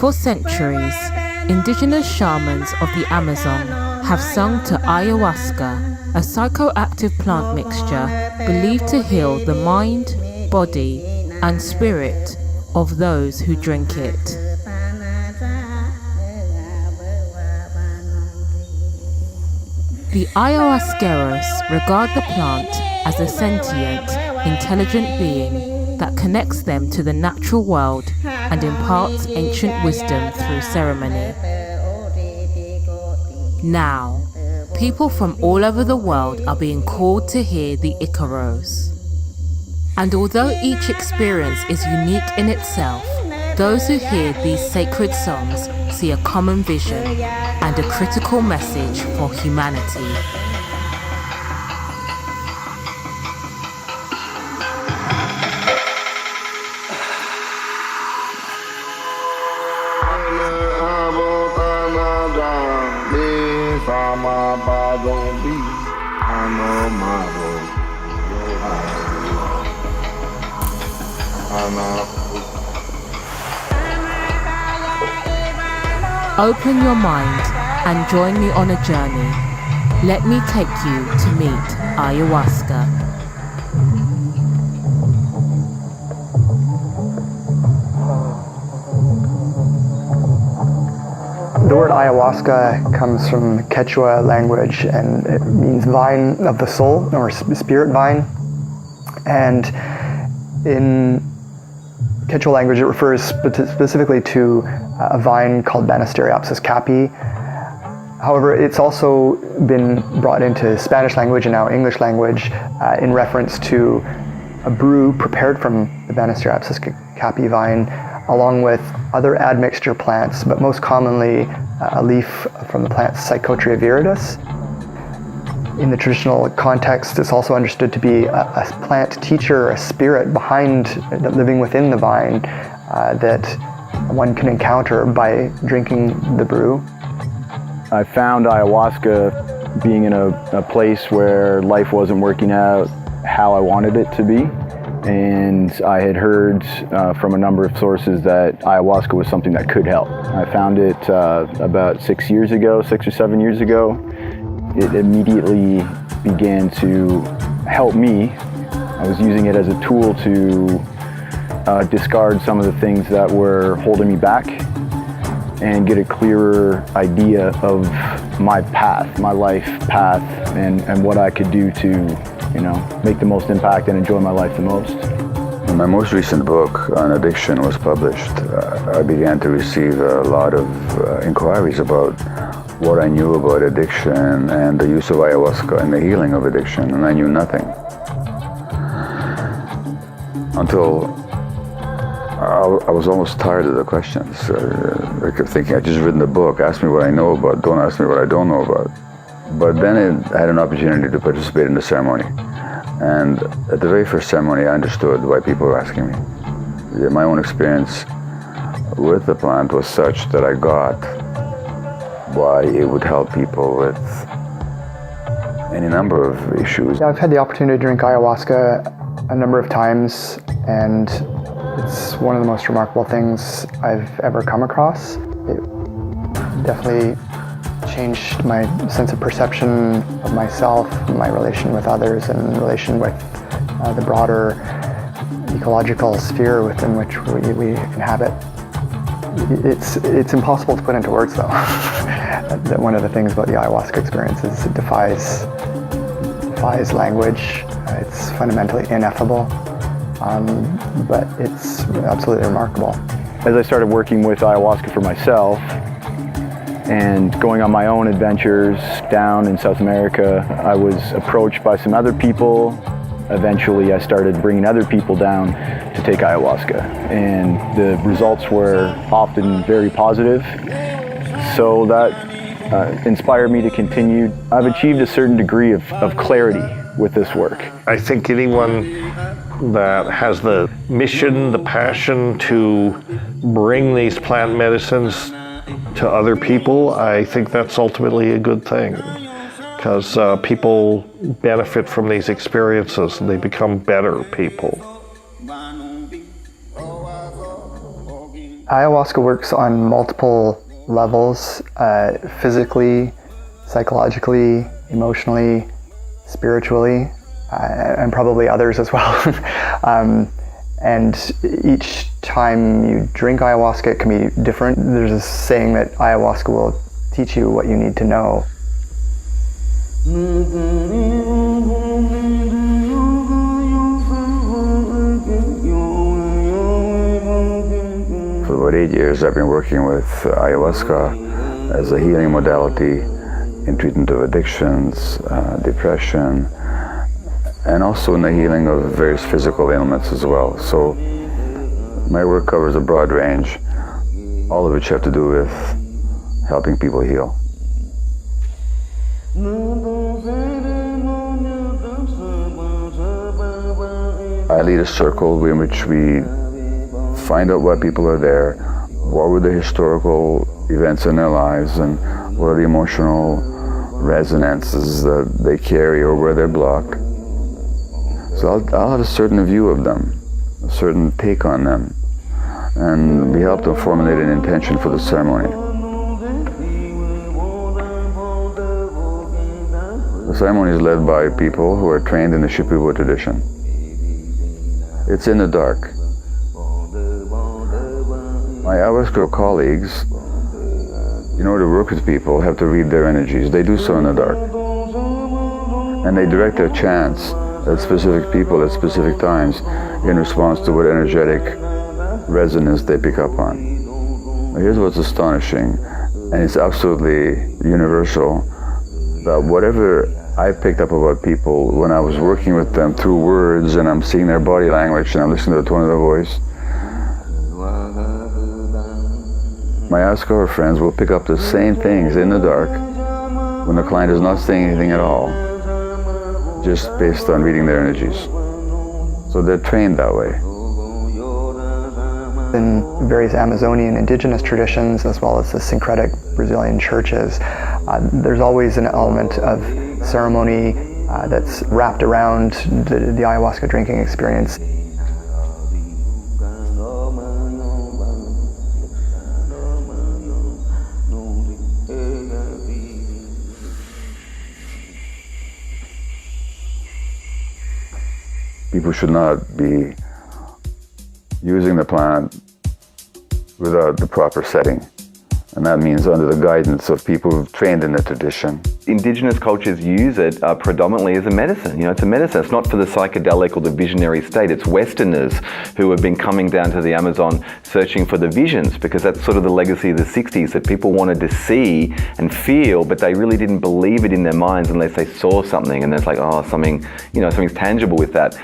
For centuries, indigenous shamans of the Amazon have sung to ayahuasca, a psychoactive plant mixture believed to heal the mind, body, and spirit of those who drink it. The ayahuasqueros regard the plant as a sentient, intelligent being that connects them to the natural world and imparts ancient wisdom through ceremony. Now, people from all over the world are being called to hear the Icaros. And although each experience is unique in itself, those who hear these sacred songs see a common vision and a critical message for humanity. Open your mind and join me on a journey. Let me take you to meet ayahuasca. The word ayahuasca comes from Quechua language, and it means vine of the soul, or spirit vine. And in Quechua language, it refers specifically to a vine called Banisteriopsis caapi. However, it's also been brought into Spanish language and now English language in reference to a brew prepared from the Banisteriopsis caapi vine, along with other admixture plants, but most commonly a leaf from the plant Psychotria viridis. In the traditional context, it's also understood to be a plant teacher, a spirit behind, living within the vine that one can encounter by drinking the brew. I found ayahuasca being in a place where life wasn't working out how I wanted it to be. And I had heard from a number of sources that ayahuasca was something that could help. I found it about 6 or 7 years ago. It immediately began to help me. I was using it as a tool to discard some of the things that were holding me back and get a clearer idea of my path, my life path, and what I could do to, make the most impact and enjoy my life the most. When my most recent book on addiction was published, I began to receive a lot of inquiries about what I knew about addiction and the use of ayahuasca and the healing of addiction, and I knew nothing. Until I was almost tired of the questions. I kept thinking, I just written a book, ask me what I know about, don't ask me what I don't know about. But then I had an opportunity to participate in the ceremony. And at the very first ceremony, I understood why people were asking me. My own experience with the plant was such that I got why it would help people with any number of issues. I've had the opportunity to drink ayahuasca a number of times, and it's one of the most remarkable things I've ever come across. It definitely changed my sense of perception of myself, my relation with others, and relation with the broader ecological sphere within which we inhabit. It's impossible to put into words, though. One of the things about the ayahuasca experience is it defies language. It's fundamentally ineffable, but it's absolutely remarkable. As I started working with ayahuasca for myself and going on my own adventures down in South America, I was approached by some other people. Eventually, I started bringing other people down to take ayahuasca, and the results were often very positive. So that inspired me to continue. I've achieved a certain degree of clarity with this work. I think anyone that has the mission, the passion to bring these plant medicines to other people, I think that's ultimately a good thing, because people benefit from these experiences and they become better people. Ayahuasca works on multiple levels, physically, psychologically, emotionally, spiritually, and probably others as well. And each time you drink ayahuasca, it can be different. There's a saying that ayahuasca will teach you what you need to know. For about 8 years, I've been working with ayahuasca as a healing modality in treatment of addictions, depression, and also in the healing of various physical ailments as well. So my work covers a broad range, all of which have to do with helping people heal. I lead a circle in which we find out why people are there, what were the historical events in their lives, and what are the emotional resonances that they carry or where they're blocked. So I'll have a certain view of them, a certain take on them, and we help them formulate an intention for the ceremony. The ceremony is led by people who are trained in the Shipibo tradition. It's in the dark. My ayahuasca colleagues, in order to work with people, have to read their energies. They do so in the dark. And they direct their chants at specific people at specific times in response to what energetic resonance they pick up on. Now here's what's astonishing, and it's absolutely universal, that whatever I picked up about people when I was working with them through words, and I'm seeing their body language and I'm listening to the tone of their voice, my ayahuasca friends will pick up the same things in the dark when the client is not saying anything at all, just based on reading their energies. So they're trained that way. In various Amazonian indigenous traditions, as well as the syncretic Brazilian churches, there's always an element of ceremony that's wrapped around the ayahuasca drinking experience. People should not be using the plant without the proper setting. And that means under the guidance of people who've trained in the tradition. Indigenous cultures use it predominantly as a medicine. You know, it's a medicine. It's not for the psychedelic or the visionary state. It's Westerners who have been coming down to the Amazon searching for the visions, because that's sort of the legacy of the 60s, that people wanted to see and feel, but they really didn't believe it in their minds unless they saw something. And it's like, oh, something's tangible with that.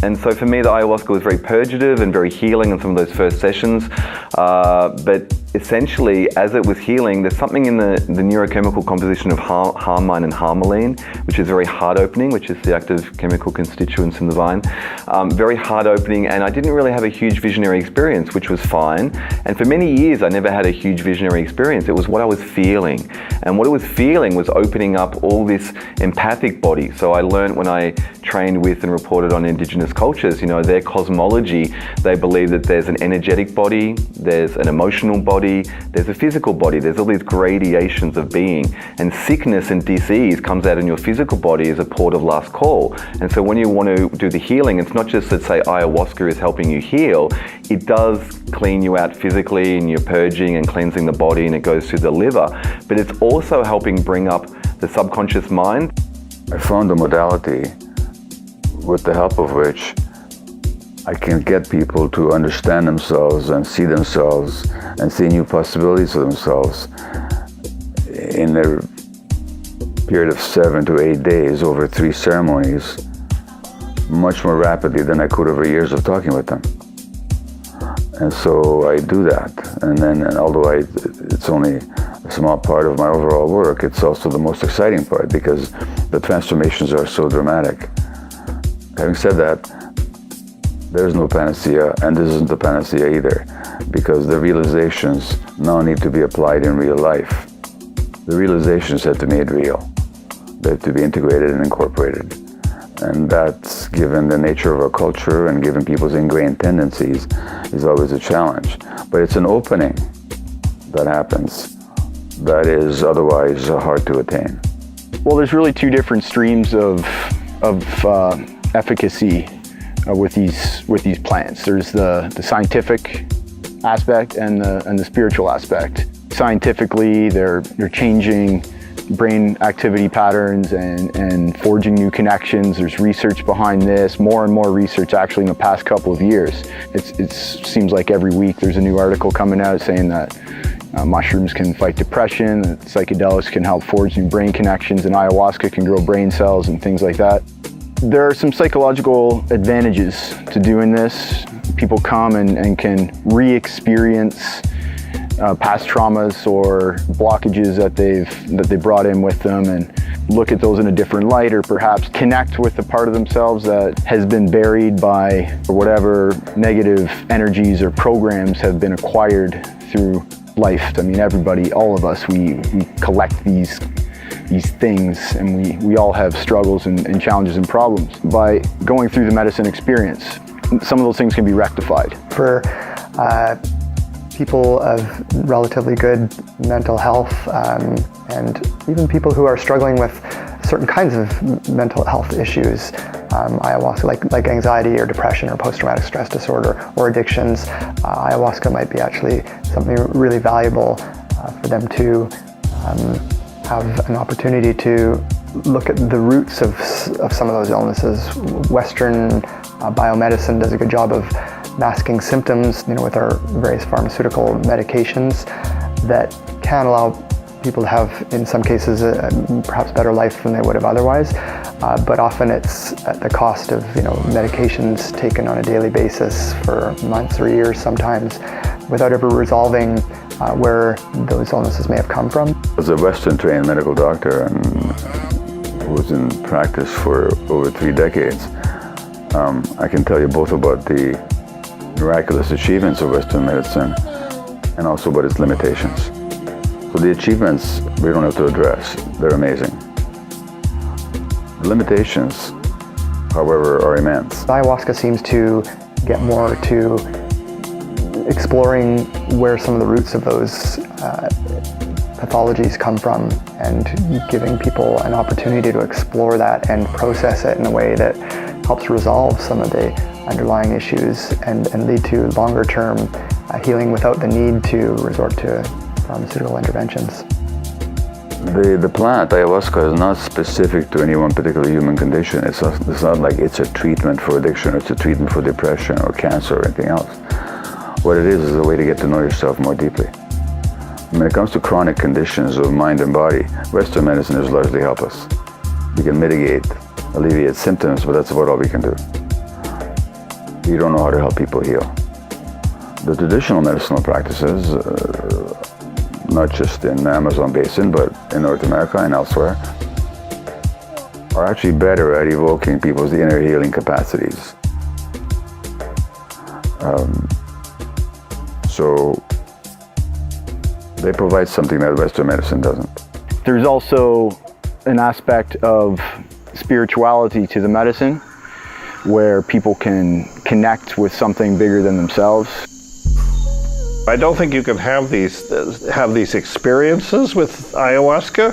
And so for me, the ayahuasca was very purgative and very healing in some of those first sessions. But essentially, as it was healing, there's something in the neurochemical composition of harmine and harmaline, which is very heart opening, which is the active chemical constituents in the vine. Very heart opening, and I didn't really have a huge visionary experience, which was fine. And for many years, I never had a huge visionary experience. It was what I was feeling. And what I was feeling was opening up all this empathic body. So I learned when I trained with and reported on indigenous cultures, you know, their cosmology, they believe that there's an energetic body, there's an emotional body, there's a physical body, there's all these gradations of being, and sickness and disease comes out in your physical body as a port of last call. And so when you want to do the healing, it's not just that, say, ayahuasca is helping you heal, it does clean you out physically, and you're purging and cleansing the body, and it goes through the liver, but it's also helping bring up the subconscious mind. I found a modality with the help of which I can get people to understand themselves and see new possibilities for themselves in a period of 7 to 8 days over 3 ceremonies, much more rapidly than I could over years of talking with them. And so I do that. And although it's only a small part of my overall work, it's also the most exciting part, because the transformations are so dramatic. Having said that, there's no panacea, and this isn't the panacea either, because the realizations now need to be applied in real life. The realizations have to be made real. They have to be integrated and incorporated. And that's, given the nature of our culture and given people's ingrained tendencies, is always a challenge. But it's an opening that happens that is otherwise hard to attain. Well, there's really two different streams of efficacy with these plants. There's the scientific aspect and the spiritual aspect. Scientifically, they're changing brain activity patterns and forging new connections. There's research behind this, more and more research actually in the past couple of years. It seems like every week there's a new article coming out saying that mushrooms can fight depression, that psychedelics can help forge new brain connections, and ayahuasca can grow brain cells and things like that. There are some psychological advantages to doing this. People come and can re-experience past traumas or blockages that they brought in with them, and look at those in a different light, or perhaps connect with the part of themselves that has been buried by whatever negative energies or programs have been acquired through life. I mean, everybody, all of us, we collect these things, and we all have struggles and challenges and problems. By going through the medicine experience, some of those things can be rectified. For people of relatively good mental health, and even people who are struggling with certain kinds of mental health issues, ayahuasca, like anxiety or depression or post-traumatic stress disorder or addictions, ayahuasca might be actually something really valuable for them to have an opportunity to look at the roots of some of those illnesses. Western biomedicine does a good job of masking symptoms, with our various pharmaceutical medications that can allow people to have, in some cases, a perhaps better life than they would have otherwise. But often it's at the cost of, medications taken on a daily basis for months or years sometimes, without ever resolving where those illnesses may have come from. As a Western-trained medical doctor and who was in practice for over 3 decades, I can tell you both about the miraculous achievements of Western medicine and also about its limitations. So the achievements we don't have to address, they're amazing. The limitations, however, are immense. Ayahuasca seems to get more to exploring where some of the roots of those pathologies come from, and giving people an opportunity to explore that and process it in a way that helps resolve some of the underlying issues and lead to longer-term healing without the need to resort to pharmaceutical interventions. The plant, ayahuasca, is not specific to any one particular human condition. It's not like it's a treatment for addiction, it's a treatment for depression or cancer or anything else. What it is a way to get to know yourself more deeply. When it comes to chronic conditions of mind and body, Western medicine is largely helpless. We can mitigate, alleviate symptoms, but that's about all we can do. We don't know how to help people heal. The traditional medicinal practices, not just in the Amazon basin, but in North America and elsewhere, are actually better at evoking people's inner healing capacities. So they provide something that Western medicine doesn't. There's also an aspect of spirituality to the medicine, where people can connect with something bigger than themselves. I don't think you can have these experiences with ayahuasca,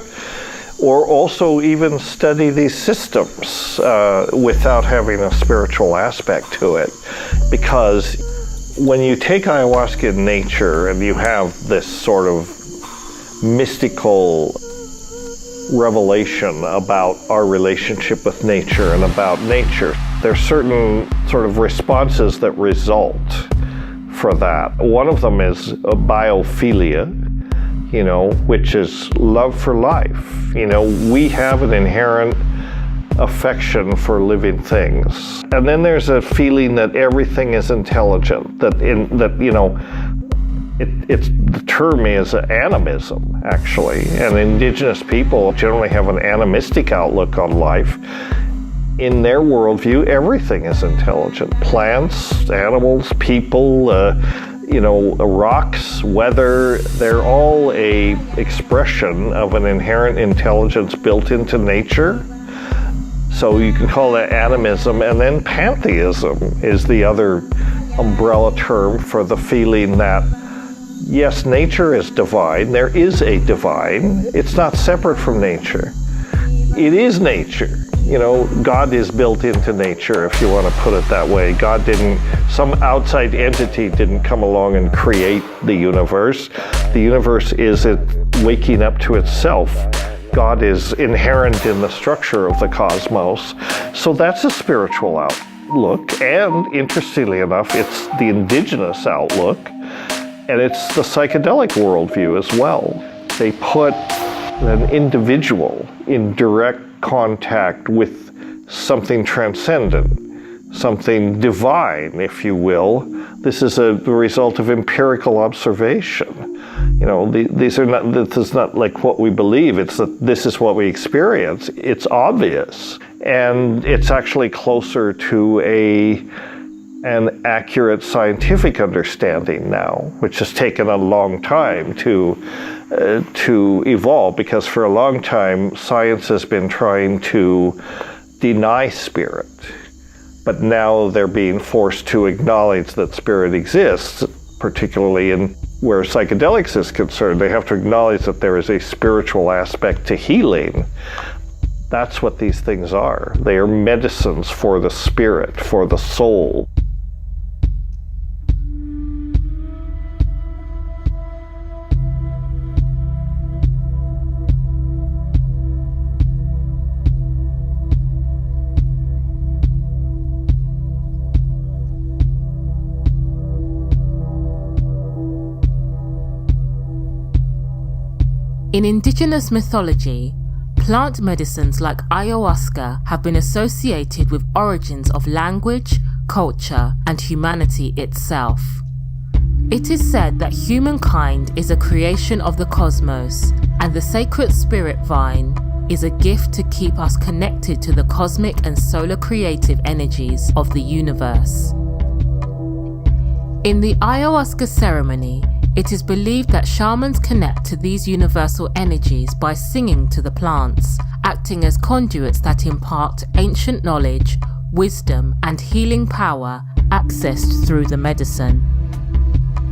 or also even study these systems without having a spiritual aspect to it. Because when you take ayahuasca in nature and you have this sort of mystical revelation about our relationship with nature and about nature, there's certain sort of responses that result for that. One of them is a biophilia, which is love for life. We have an inherent affection for living things. And then there's a feeling that everything is intelligent, the term is animism, actually. And indigenous people generally have an animistic outlook on life. In their worldview, everything is intelligent. Plants, animals, people, rocks, weather, they're all a expression of an inherent intelligence built into nature. So you can call that animism. And then pantheism is the other umbrella term for the feeling that yes, nature is divine. There is a divine. It's not separate from nature. It is nature. You know, God is built into nature, if you want to put it that way. God didn't, some outside entity didn't come along and create the universe. The universe is it waking up to itself. God is inherent in the structure of the cosmos. So that's a spiritual outlook. And interestingly enough, it's the indigenous outlook. And it's the psychedelic worldview as well. They put an individual in direct contact with something transcendent, something divine, if you will. This is the result of empirical observation. You know, this is not like what we believe, it's that this is what we experience. It's obvious. And it's actually closer to an accurate scientific understanding now, which has taken a long time to evolve, because for a long time science has been trying to deny spirit, but now they're being forced to acknowledge that spirit exists, particularly in where psychedelics is concerned. They have to acknowledge that there is a spiritual aspect to healing. That's what these things are. They are medicines for the spirit, for the soul. In indigenous mythology, plant medicines like ayahuasca have been associated with origins of language, culture, and humanity itself. It is said that humankind is a creation of the cosmos, and the sacred spirit vine is a gift to keep us connected to the cosmic and solar creative energies of the universe. In the ayahuasca ceremony, it is believed that shamans connect to these universal energies by singing to the plants, acting as conduits that impart ancient knowledge, wisdom, and healing power accessed through the medicine.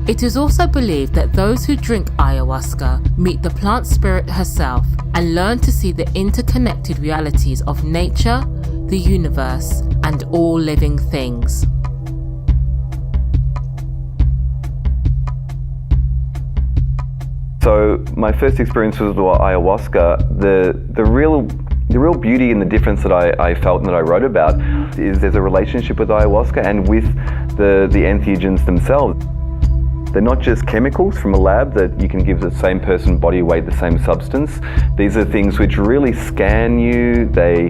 It is also believed that those who drink ayahuasca meet the plant spirit herself and learn to see the interconnected realities of nature, the universe, and all living things. So my first experience with ayahuasca, the real beauty and the difference that I felt and that I wrote about is there's a relationship with ayahuasca and with the entheogens themselves. They're not just chemicals from a lab that you can give the same person body weight the same substance. These are things which really scan you, they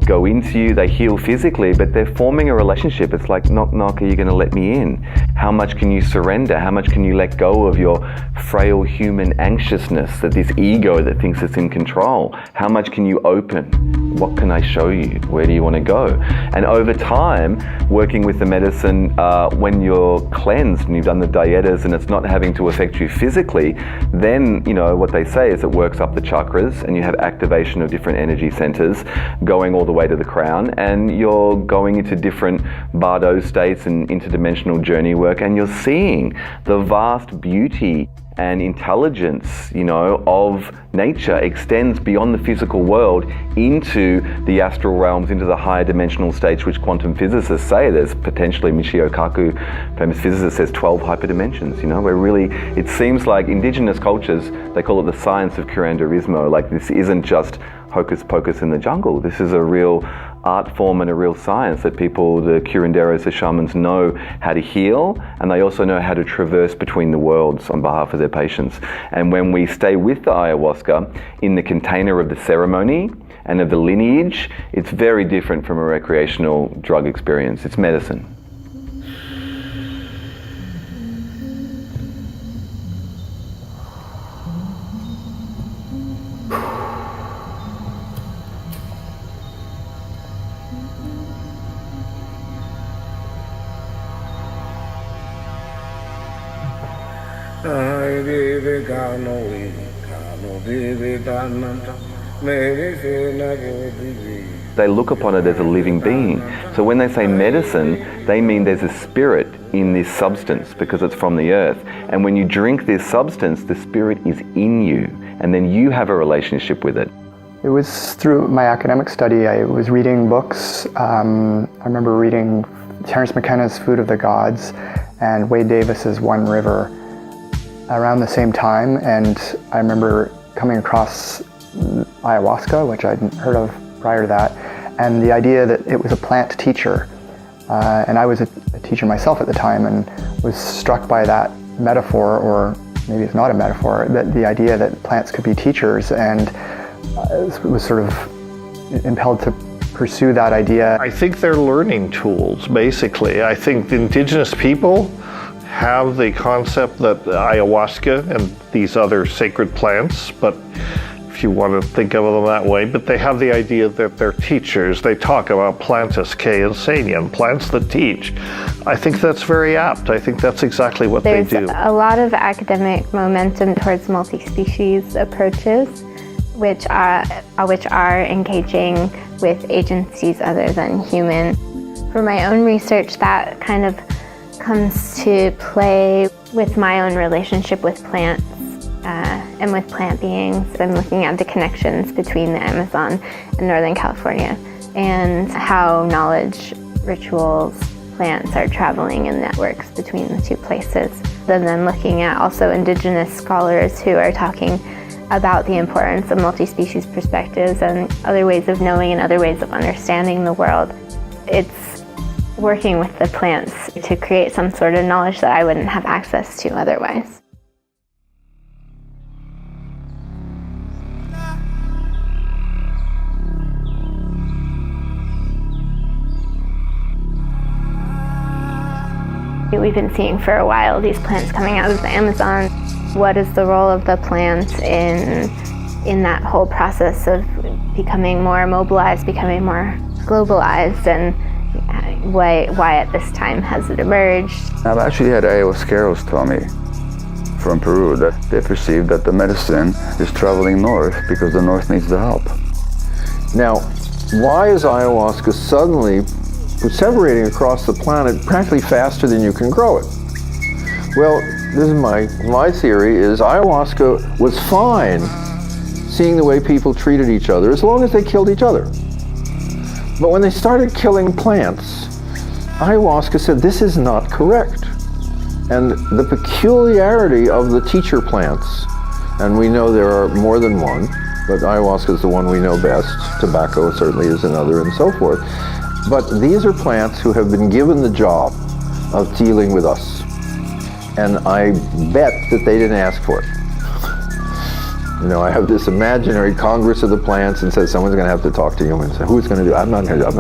go into you, they heal physically, but they're forming a relationship. It's like, knock, knock, are you going to let me in? How much can you surrender? How much can you let go of your frail human anxiousness, that this ego that thinks it's in control? How much can you open? What can I show you? Where do you want to go? And over time, working with the medicine, when you're cleansed and you've done the dietas and it's not having to affect you physically, then, you know, what they say is it works up the chakras and you have activation of different energy centers going all the way to the crown, and you're going into different bardo states and interdimensional journey work, and you're seeing the vast beauty and intelligence, you know, of nature extends beyond the physical world into the astral realms, into the higher dimensional states, which quantum physicists say there's potentially, Michio Kaku, famous physicist, says 12 hyperdimensions, you know, where really, it seems like indigenous cultures, they call it the science of curanderismo, like this isn't just hocus pocus in the jungle. This is a real art form and a real science that people, the curanderos, the shamans, know how to heal, and they also know how to traverse between the worlds on behalf of their patients. And when we stay with the ayahuasca in the container of the ceremony and of the lineage, it's very different from a recreational drug experience. It's medicine. Baby, They look upon it as a living being. So when they say medicine, they mean there's a spirit in this substance because it's from the earth. And when you drink this substance, the spirit is in you, and then you have a relationship with it. It was through my academic study. I was reading books. I remember reading Terence McKenna's Food of the Gods and Wade Davis's One River around the same time, and I remember coming across ayahuasca, which I'd heard of prior to that, and the idea that it was a plant teacher. And I was a teacher myself at the time and was struck by that metaphor, or maybe it's not a metaphor, that the idea that plants could be teachers, and was sort of impelled to pursue that idea. I think they're learning tools, basically. I think the indigenous people have the concept that ayahuasca and these other sacred plants, but if you want to think of them that way, but they have the idea that they're teachers. They talk about plantus que enseñan, plants that teach. I think that's very apt. I think that's exactly what they do. There's a lot of academic momentum towards multi-species approaches, which are engaging with agencies other than human. For my own research, that kind of comes to play with my own relationship with plants and with plant beings. I'm looking at the connections between the Amazon and Northern California and how knowledge, rituals, plants are traveling in networks between the two places. And then looking at also indigenous scholars who are talking about the importance of multi-species perspectives and other ways of knowing and other ways of understanding the world. It's working with the plants to create some sort of knowledge that I wouldn't have access to otherwise. We've been seeing for a while these plants coming out of the Amazon. What is the role of the plant in that whole process of becoming more mobilized, becoming more globalized, and why at this time has it emerged? I've actually had ayahuasqueros tell me from Peru that they perceive that the medicine is traveling north because the north needs the help. Now, why is ayahuasca suddenly perseverating across the planet practically faster than you can grow it? Well, this is my theory is ayahuasca was fine seeing the way people treated each other as long as they killed each other. But when they started killing plants, ayahuasca said this is not correct. And the peculiarity of the teacher plants, and we know there are more than one, but ayahuasca is the one we know best, tobacco certainly is another, and so forth. But these are plants who have been given the job of dealing with us. And I bet that they didn't ask for it. You know, I have this imaginary Congress of the plants and says someone's going to have to talk to humans. Who's going to do it? I'm not going to do it.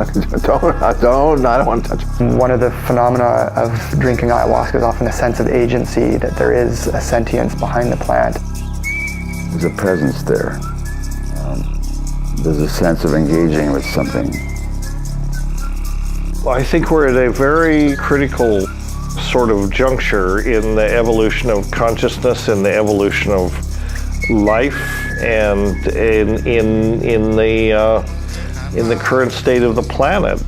I don't want to touch it. One of the phenomena of drinking ayahuasca is often a sense of agency, that there is a sentience behind the plant. There's a presence there. There's a sense of engaging with something. Well, I think we're at a very critical sort of juncture in the evolution of consciousness and the evolution of life, and in the current state of the planet.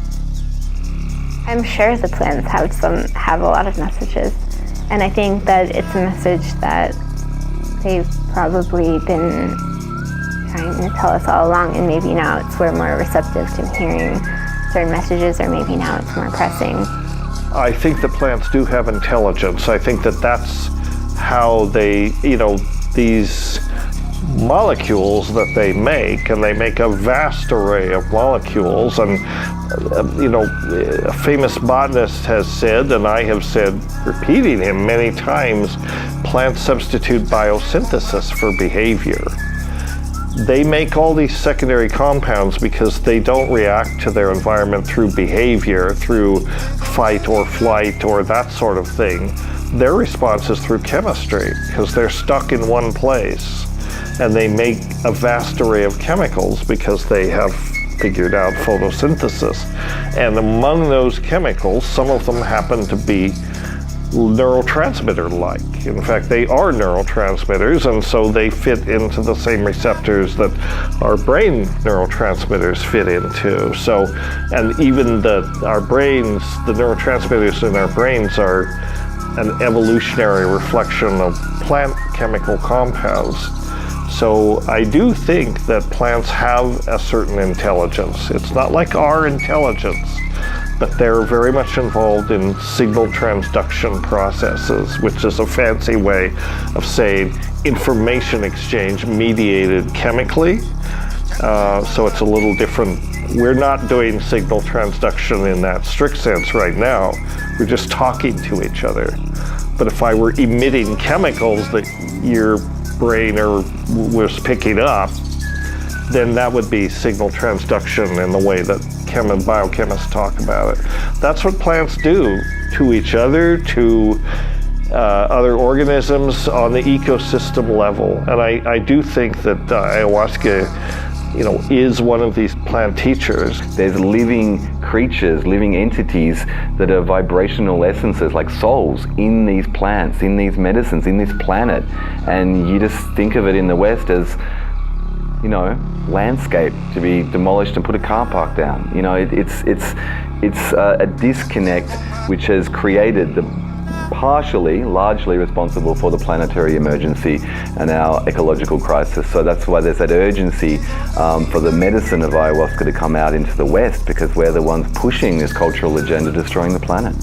I'm sure the plants have a lot of messages, and I think that it's a message that they've probably been trying to tell us all along, and maybe now we're more receptive to hearing certain messages, or maybe now it's more pressing. I think the plants do have intelligence. I think that that's how they, these molecules that they make, and they make a vast array of molecules, and a famous botanist has said, and I have said, repeating him many times, plants substitute biosynthesis for behavior. They make all these secondary compounds because they don't react to their environment through behavior, through fight or flight or that sort of thing. Their response is through chemistry, because they're stuck in one place. And they make a vast array of chemicals because they have figured out photosynthesis. And among those chemicals, some of them happen to be neurotransmitter-like. In fact, they are neurotransmitters, and so they fit into the same receptors that our brain neurotransmitters fit into. So, and even our brains, the neurotransmitters in our brains are an evolutionary reflection of plant chemical compounds. So I do think that plants have a certain intelligence. It's not like our intelligence, but they're very much involved in signal transduction processes, which is a fancy way of saying information exchange mediated chemically. So it's a little different. We're not doing signal transduction in that strict sense right now. We're just talking to each other. But if I were emitting chemicals that your brain was picking up, then that would be signal transduction in the way that biochemists talk about it. That's what plants do to each other, to other organisms on the ecosystem level. And I do think that ayahuasca, is one of these plant teachers. There's living creatures, living entities that are vibrational essences, like souls, in these plants, in these medicines, in this planet. And you just think of it in the West as, landscape to be demolished and put a car park down. It's a disconnect which has created largely responsible for the planetary emergency and our ecological crisis. So that's why there's that urgency for the medicine of ayahuasca to come out into the West, because we're the ones pushing this cultural agenda, destroying the planet.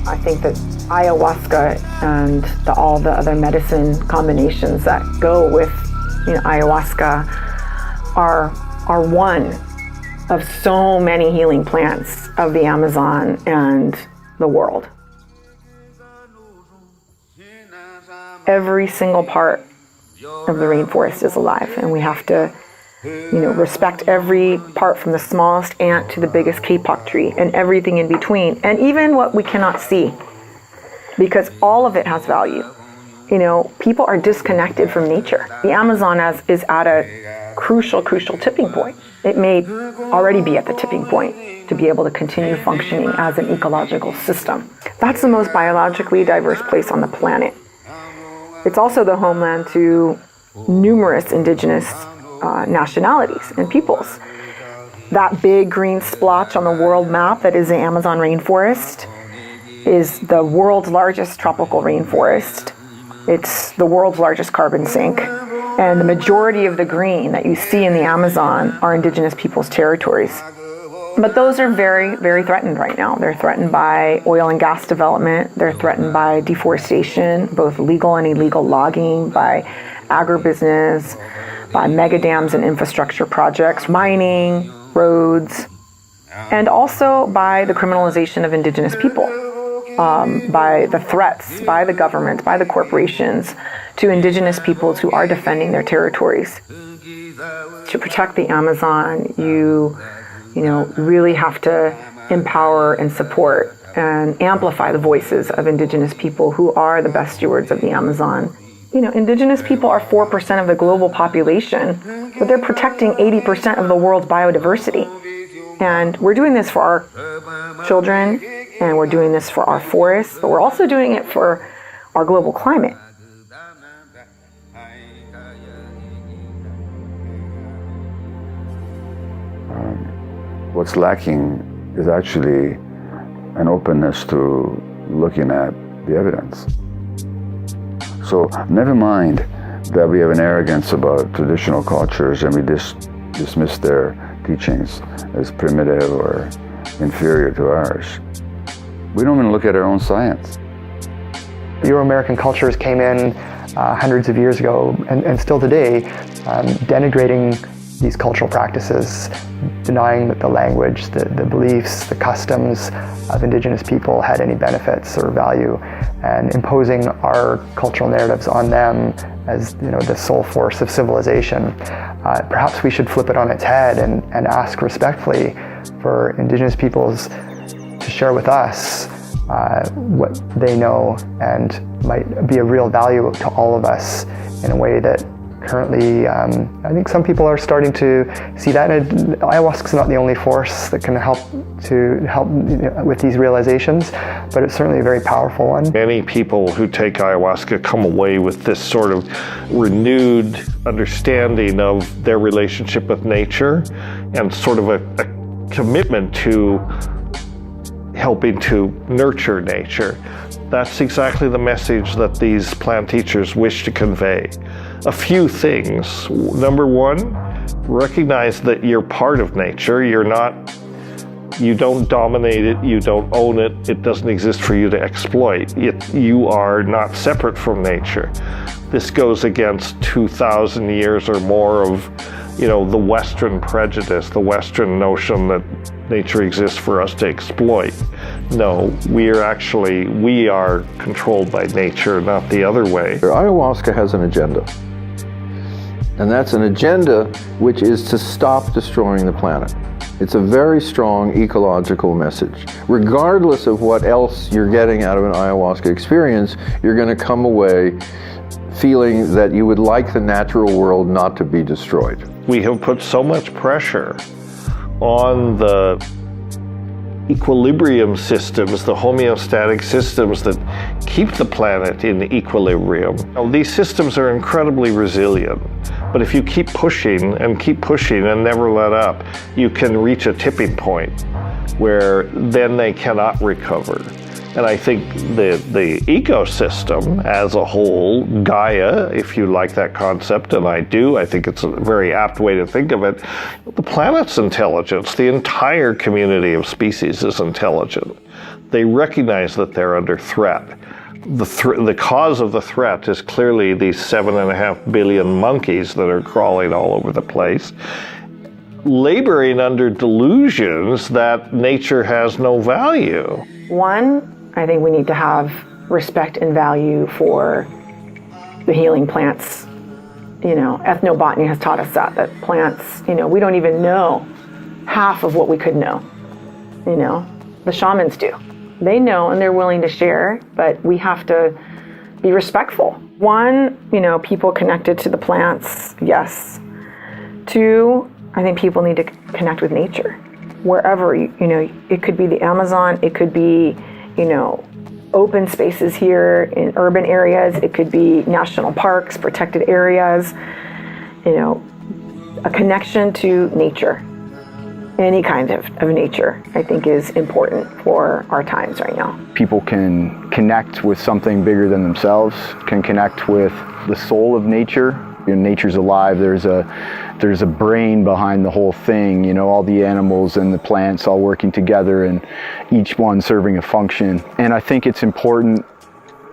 I think that ayahuasca and all the other medicine combinations that go with ayahuasca are one of so many healing plants of the Amazon and the world. Every single part of the rainforest is alive, and we have to respect every part, from the smallest ant to the biggest kapok tree and everything in between, and even what we cannot see, because all of it has value. People are disconnected from nature. The Amazon is at a crucial tipping point. It may already be at the tipping point to be able to continue functioning as an ecological system. That's the most biologically diverse place on the planet. It's also the homeland to numerous indigenous nationalities and peoples. That big green splotch on the world map that is the Amazon rainforest is the world's largest tropical rainforest. It's the world's largest carbon sink. And the majority of the green that you see in the Amazon are indigenous peoples' territories. But those are very, very threatened right now. They're threatened by oil and gas development. They're threatened by deforestation, both legal and illegal logging, by agribusiness, by mega dams and infrastructure projects, mining, roads, and also by the criminalization of indigenous people, by the threats by the government, by the corporations to indigenous peoples who are defending their territories. To protect the Amazon, you really have to empower and support and amplify the voices of indigenous people who are the best stewards of the Amazon. Indigenous people are 4% of the global population, but they're protecting 80% of the world's biodiversity. And we're doing this for our children, and we're doing this for our forests, but we're also doing it for our global climate. What's lacking is actually an openness to looking at the evidence. So never mind that we have an arrogance about traditional cultures and we dismiss their teachings as primitive or inferior to ours. We don't even look at our own science. Euro-American cultures came in hundreds of years ago and still today, denigrating these cultural practices, denying that the language, the beliefs, the customs of indigenous people had any benefits or value, and imposing our cultural narratives on them as the sole force of civilization. Perhaps we should flip it on its head and ask respectfully for indigenous peoples to share with us what they know and might be of real value to all of us in a way that currently, I think some people are starting to see that. And ayahuasca is not the only force that can help with these realizations, but it's certainly a very powerful one. Many people who take ayahuasca come away with this sort of renewed understanding of their relationship with nature and sort of a commitment to helping to nurture nature. That's exactly the message that these plant teachers wish to convey. A few things. Number one, recognize that you're part of nature. You don't dominate it, you don't own it, it doesn't exist for you to exploit. You are not separate from nature. This goes against 2,000 years or more of, the Western prejudice, the Western notion that nature exists for us to exploit. No, we are controlled by nature, not the other way. Ayahuasca has an agenda. And that's an agenda which is to stop destroying the planet. It's a very strong ecological message. Regardless of what else you're getting out of an ayahuasca experience, you're going to come away feeling that you would like the natural world not to be destroyed. We have put so much pressure on the equilibrium systems, the homeostatic systems that keep the planet in equilibrium. These systems are incredibly resilient, but if you keep pushing and never let up, you can reach a tipping point where then they cannot recover. And I think the ecosystem as a whole, Gaia, if you like that concept, and I do, I think it's a very apt way to think of it, the planet's intelligence, the entire community of species is intelligent. They recognize that they're under threat. The cause of the threat is clearly these 7.5 billion monkeys that are crawling all over the place, laboring under delusions that nature has no value. One, I think we need to have respect and value for the healing plants. Ethnobotany has taught us that plants, we don't even know half of what we could know. The shamans do. They know and they're willing to share, but we have to be respectful. One, people connected to the plants, yes. Two, I think people need to connect with nature. Wherever, it could be the Amazon, it could be, open spaces here in urban areas, it could be national parks, protected areas, a connection to nature. Any kind of nature, I think, is important for our times right now. People can connect with something bigger than themselves, can connect with the soul of nature. Nature's alive, there's a brain behind the whole thing, all the animals and the plants all working together and each one serving a function. And I think it's important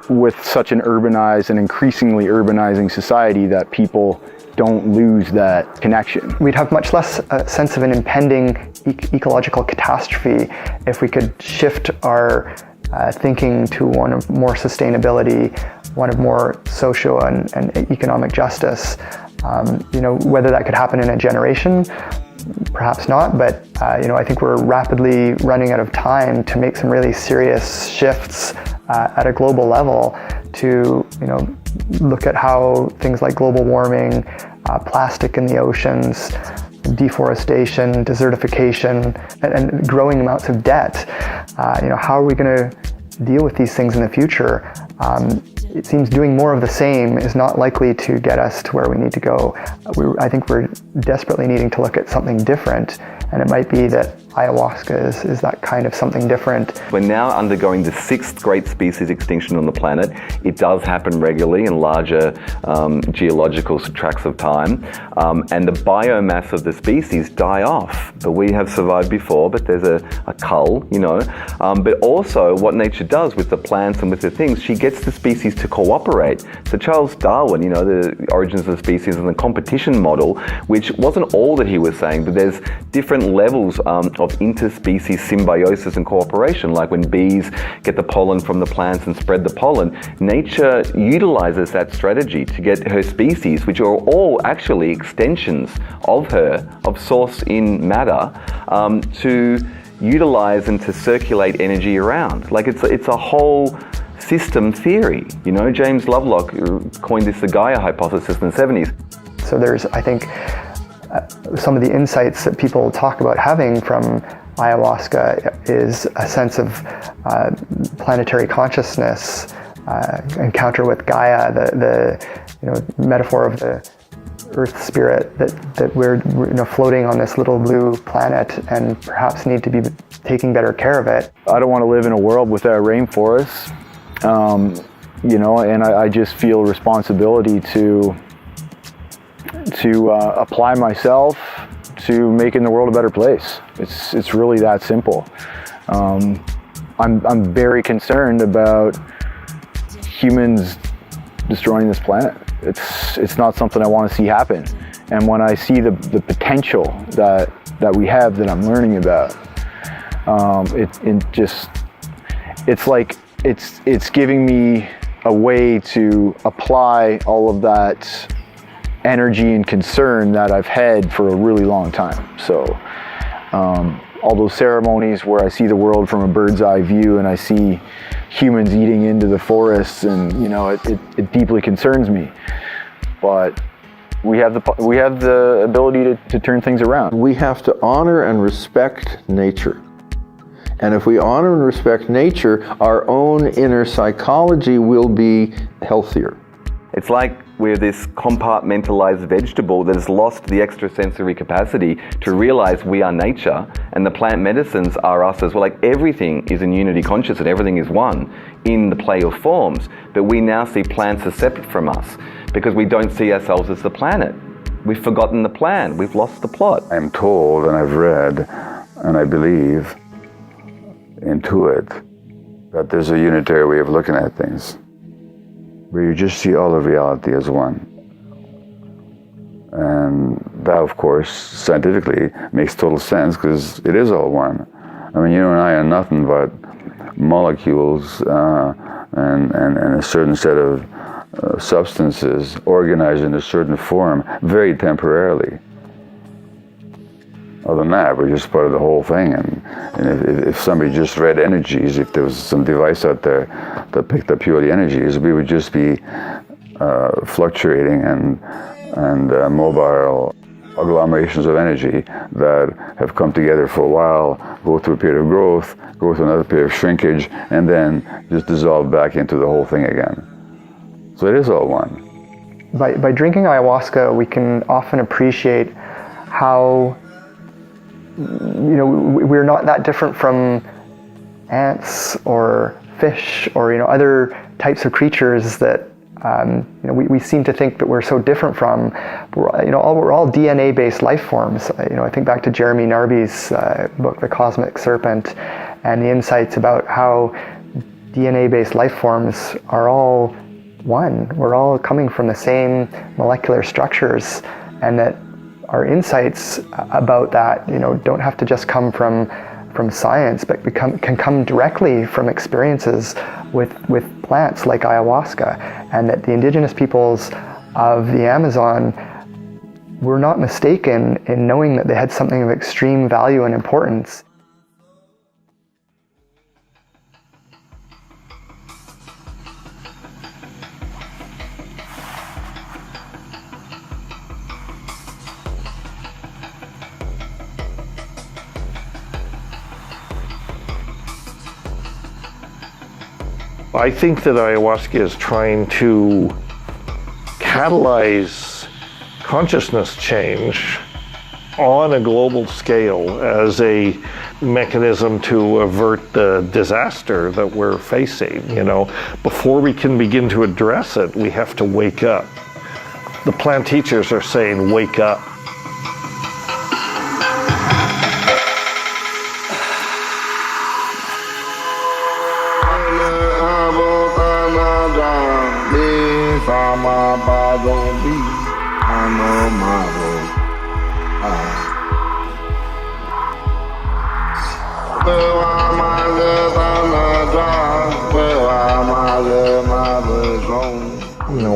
with such an urbanized and increasingly urbanizing society that people don't lose that connection. We'd have much less sense of an impending ecological catastrophe if we could shift our thinking to one of more sustainability, one of more social and economic justice. Whether that could happen in a generation, perhaps not, but I think we're rapidly running out of time to make some really serious shifts at a global level to look at how things like global warming, plastic in the oceans, deforestation, desertification, and growing amounts of debt. How are we going to deal with these things in the future? It seems doing more of the same is not likely to get us to where we need to go. I think we're desperately needing to look at something different, and it might be that ayahuasca is that kind of something different. We're now undergoing the 6th great species extinction on the planet. It does happen regularly in larger geological tracts of time, and the biomass of the species die off. But we have survived before, but there's a cull, But also what nature does with the plants and with the things, she gets the species to cooperate. So Charles Darwin, the origins of the species and the competition model, which wasn't all that he was saying, but there's different levels of interspecies symbiosis and cooperation, like when bees get the pollen from the plants and spread the pollen. Nature utilizes that strategy to get her species, which are all actually extensions of her, of source in matter, to utilize and to circulate energy around. Like it's a whole system theory. You know, James Lovelock coined this the Gaia hypothesis in the 70s. So there's, I think, some of the insights that people talk about having from ayahuasca is a sense of planetary consciousness, encounter with Gaia, the metaphor of the earth spirit, that we're floating on this little blue planet and perhaps need to be taking better care of it. I don't want to live in a world without rainforests, and I just feel responsibility to apply myself to making the world a better place. It's really that simple. I'm very concerned about humans destroying this planet. It's not something I want to see happen. And when I see the potential that we have, that I'm learning about, it's giving me a way to apply all of that energy and concern that I've had for a really long time. So all those ceremonies where I see the world from a bird's eye view and I see humans eating into the forests, and it deeply concerns me. But we have the ability to turn things around. We have to honor and respect nature. And if we honor and respect nature, our own inner psychology will be healthier. It's like we're this compartmentalized vegetable that has lost the extrasensory capacity to realize we are nature, and the plant medicines are us as well. Like everything is in unity conscious and everything is one in the play of forms, but we now see plants as separate from us because we don't see ourselves as the planet. We've forgotten the plan, we've lost the plot. I'm told, and I've read, and I believe, intuit, that there's a unitary way of looking at things, where you just see all of reality as one. And that, of course, scientifically makes total sense, because it is all one. I mean, you and I are nothing but molecules and a certain set of substances organized in a certain form, very temporarily. Other than that, we're just part of the whole thing. And if somebody just read energies, if there was some device out there that picked up purely energies, we would just be fluctuating and mobile agglomerations of energy that have come together for a while, go through a period of growth, go through another period of shrinkage, and then just dissolve back into the whole thing again. So it is all one. By drinking ayahuasca, we can often appreciate how we're not that different from ants or fish or other types of creatures that we seem to think that we're so different from. We're all DNA-based life forms. I think back to Jeremy Narby's book, The Cosmic Serpent, and the insights about how DNA-based life forms are all one. We're all coming from the same molecular structures, and that our insights about that, don't have to just come from science, but can come directly from experiences with plants like ayahuasca, and that the indigenous peoples of the Amazon were not mistaken in knowing that they had something of extreme value and importance. I think that ayahuasca is trying to catalyze consciousness change on a global scale as a mechanism to avert the disaster that we're facing. Before we can begin to address it, we have to wake up. The plant teachers are saying, wake up.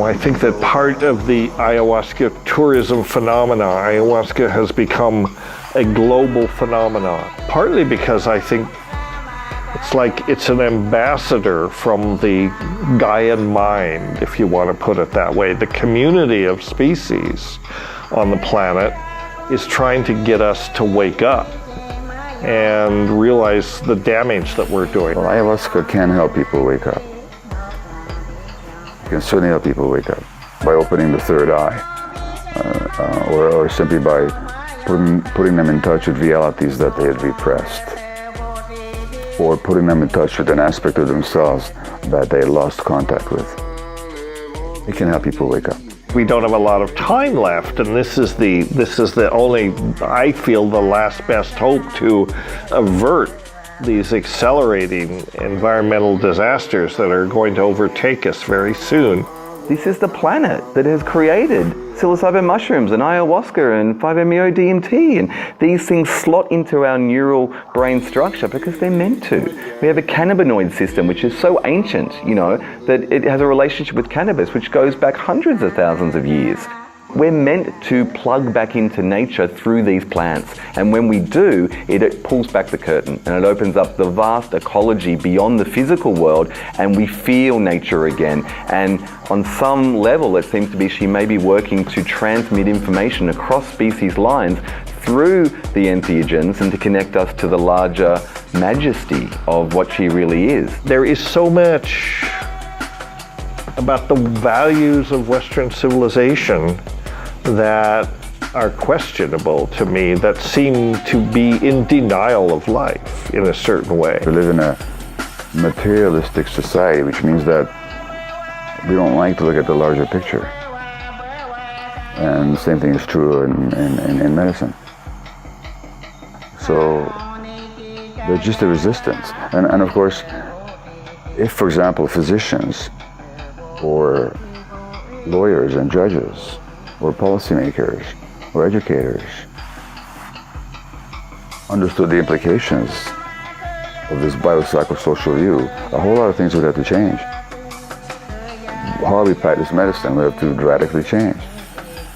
I think that part of the ayahuasca tourism phenomena, ayahuasca has become a global phenomenon. Partly because I think it's like it's an ambassador from the Gaian mind, if you want to put it that way. The community of species on the planet is trying to get us to wake up and realize the damage that we're doing. Well, ayahuasca can help people wake up. It can certainly help people wake up by opening the third eye, or simply by putting them in touch with realities that they had repressed, or putting them in touch with an aspect of themselves that they lost contact with. It can help people wake up. We don't have a lot of time left, and this is the only, I feel, the last best hope to avert these accelerating environmental disasters that are going to overtake us very soon. This is the planet that has created psilocybin mushrooms and ayahuasca and 5-MeO-DMT, and these things slot into our neural brain structure because they're meant to. We have a cannabinoid system which is so ancient, that it has a relationship with cannabis which goes back hundreds of thousands of years. We're meant to plug back into nature through these plants, and when we do, it pulls back the curtain and it opens up the vast ecology beyond the physical world, and we feel nature again. And on some level, it seems to be she may be working to transmit information across species lines through the entheogens and to connect us to the larger majesty of what she really is. There is so much about the values of Western civilization that are questionable to me, that seem to be in denial of life in a certain way. We live in a materialistic society, which means that we don't like to look at the larger picture. And the same thing is true in medicine. So there's just a resistance. And of course, if, for example, physicians or lawyers and judges or policymakers or educators understood the implications of this biopsychosocial view, a whole lot of things would have to change. How we practice medicine would have to radically change.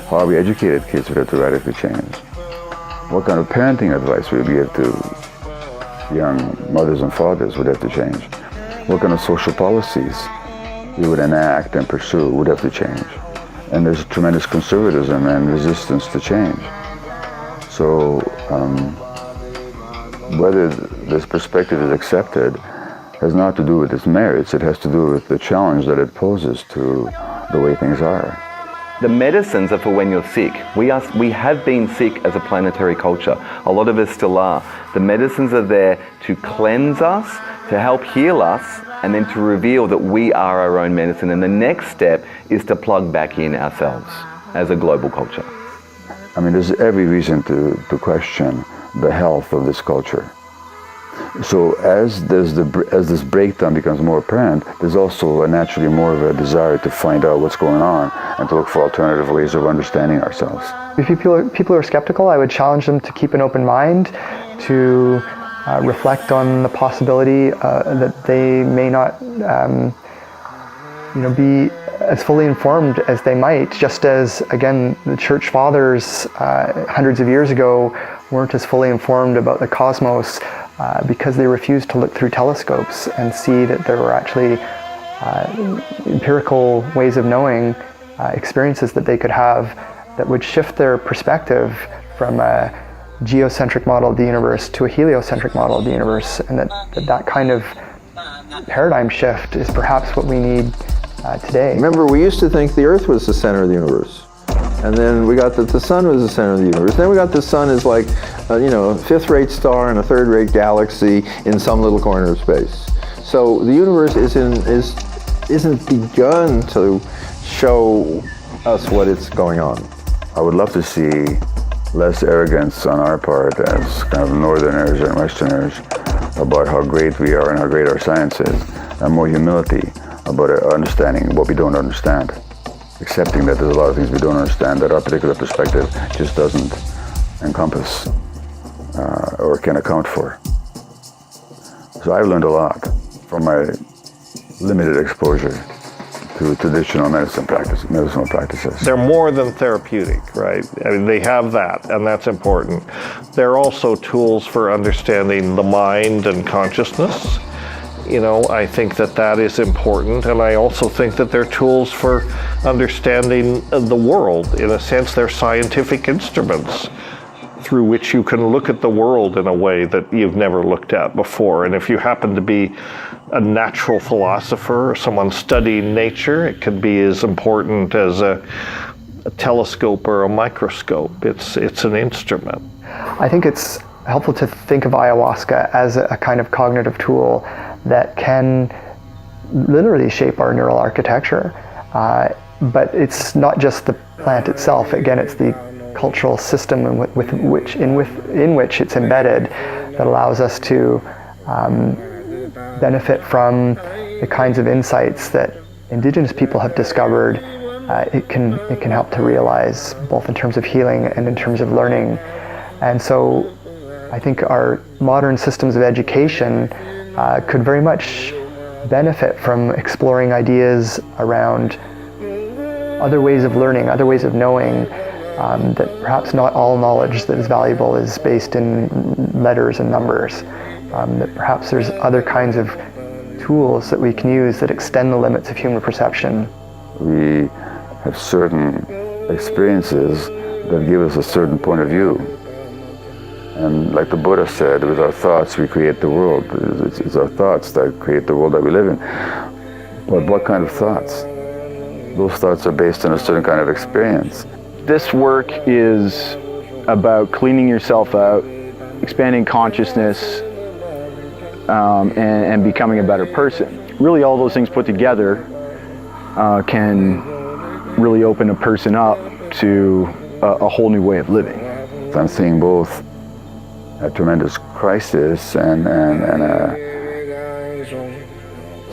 How we educated kids would have to radically change. What kind of parenting advice we would give to young mothers and fathers would have to change. What kind of social policies we would enact and pursue would have to change. And there's tremendous conservatism and resistance to change. So whether this perspective is accepted has not to do with its merits, it has to do with the challenge that it poses to the way things are. The medicines are for when you're sick. We have been sick as a planetary culture. A lot of us still are. The medicines are there to cleanse us, to help heal us, and then to reveal that we are our own medicine. And the next step is to plug back in ourselves as a global culture. I mean, there's every reason to question the health of this culture. So as this breakdown becomes more apparent, there's also naturally more of a desire to find out what's going on and to look for alternative ways of understanding ourselves. If people are skeptical, I would challenge them to keep an open mind, to reflect on the possibility that they may not be as fully informed as they might, just as, again, the church fathers hundreds of years ago weren't as fully informed about the cosmos because they refused to look through telescopes and see that there were actually empirical ways of knowing, experiences that they could have that would shift their perspective from a geocentric model of the universe to a heliocentric model of the universe, and that kind of paradigm shift is perhaps what we need today. Remember, we used to think the Earth was the center of the universe. And then we got that the sun was the center of the universe. Then we got the sun as like, a fifth-rate star in a third-rate galaxy in some little corner of space. So the universe isn't begun to show us what is going on. I would love to see less arrogance on our part as kind of northerners and westerners about how great we are and how great our science is, and more humility about understanding what we don't understand. Accepting that there's a lot of things we don't understand that our particular perspective just doesn't encompass or can account for. So I've learned a lot from my limited exposure to traditional medicinal practices. They're more than therapeutic, right? I mean, they have that, and that's important. They're also tools for understanding the mind and consciousness. You know, I think that is important, and I also think that they're tools for understanding the world. In a sense, they're scientific instruments through which you can look at the world in a way that you've never looked at before. And if you happen to be a natural philosopher or someone studying nature, it can be as important as a telescope or a microscope. It's an instrument. I think it's helpful to think of ayahuasca as a kind of cognitive tool that can literally shape our neural architecture. But it's not just the plant itself. Again, it's the cultural system in which it's embedded that allows us to benefit from the kinds of insights that indigenous people have discovered. It can help to realize, both in terms of healing and in terms of learning. And so I think our modern systems of education could very much benefit from exploring ideas around other ways of learning, other ways of knowing, that perhaps not all knowledge that is valuable is based in letters and numbers. That perhaps there's other kinds of tools that we can use that extend the limits of human perception. We have certain experiences that give us a certain point of view. And like the Buddha said, with our thoughts we create the world. It's our thoughts that create the world that we live in. But what kind of thoughts? Those thoughts are based on a certain kind of experience. This work is about cleaning yourself out, expanding consciousness, and becoming a better person. Really, all those things put together can really open a person up to a whole new way of living. I'm seeing both a tremendous crisis and a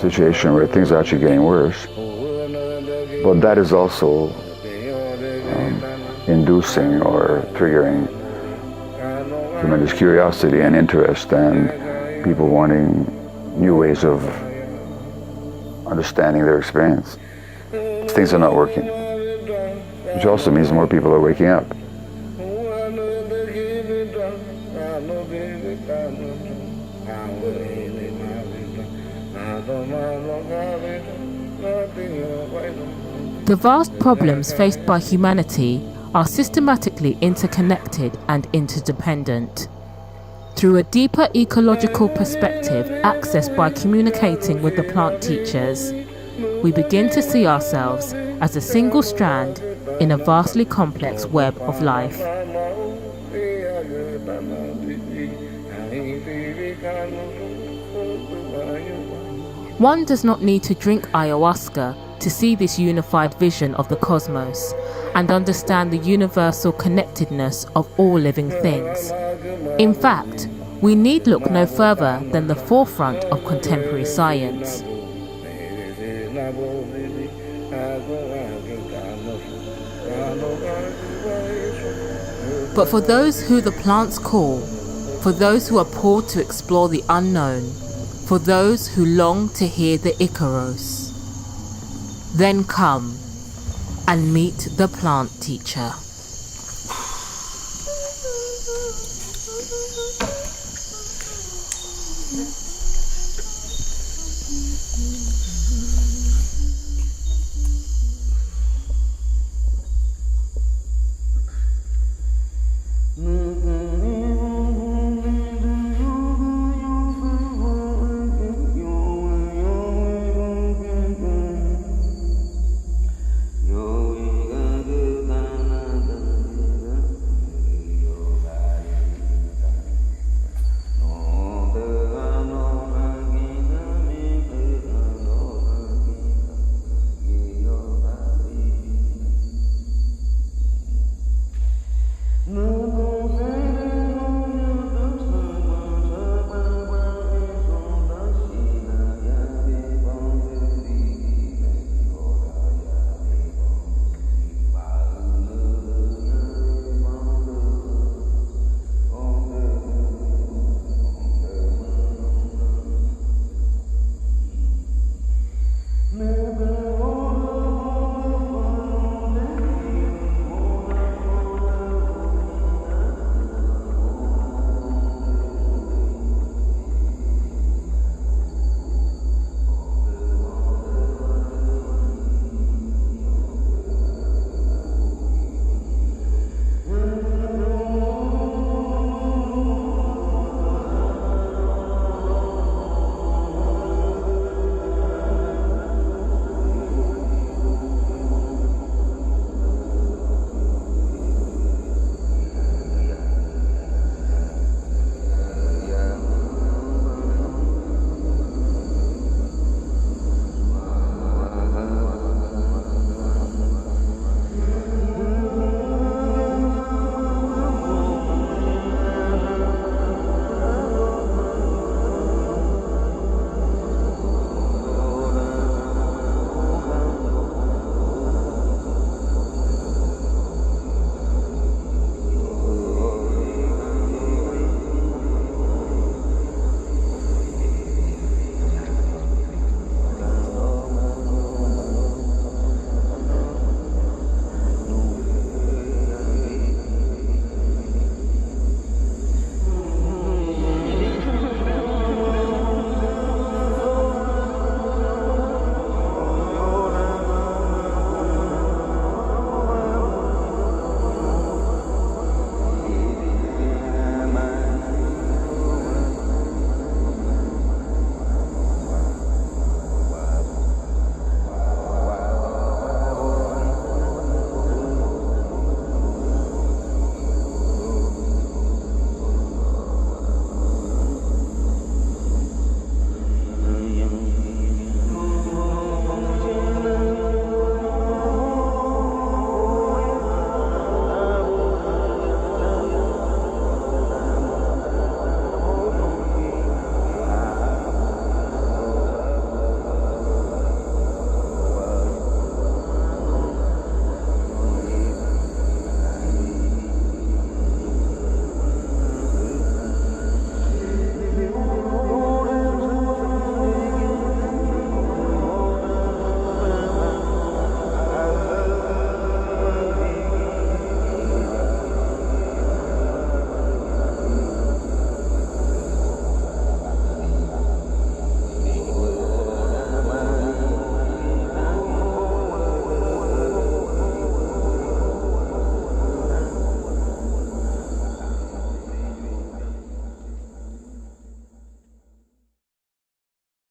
situation where things are actually getting worse. But that is also inducing or triggering tremendous curiosity and interest, and people wanting new ways of understanding their experience. Things are not working, which also means more people are waking up. The vast problems faced by humanity are systematically interconnected and interdependent. Through a deeper ecological perspective accessed by communicating with the plant teachers, we begin to see ourselves as a single strand in a vastly complex web of life. One does not need to drink ayahuasca to see this unified vision of the cosmos and understand the universal connectedness of all living things. In fact, we need look no further than the forefront of contemporary science. But for those who the plants call, for those who are pulled to explore the unknown, for those who long to hear the Icaros, then come and meet the plant teacher.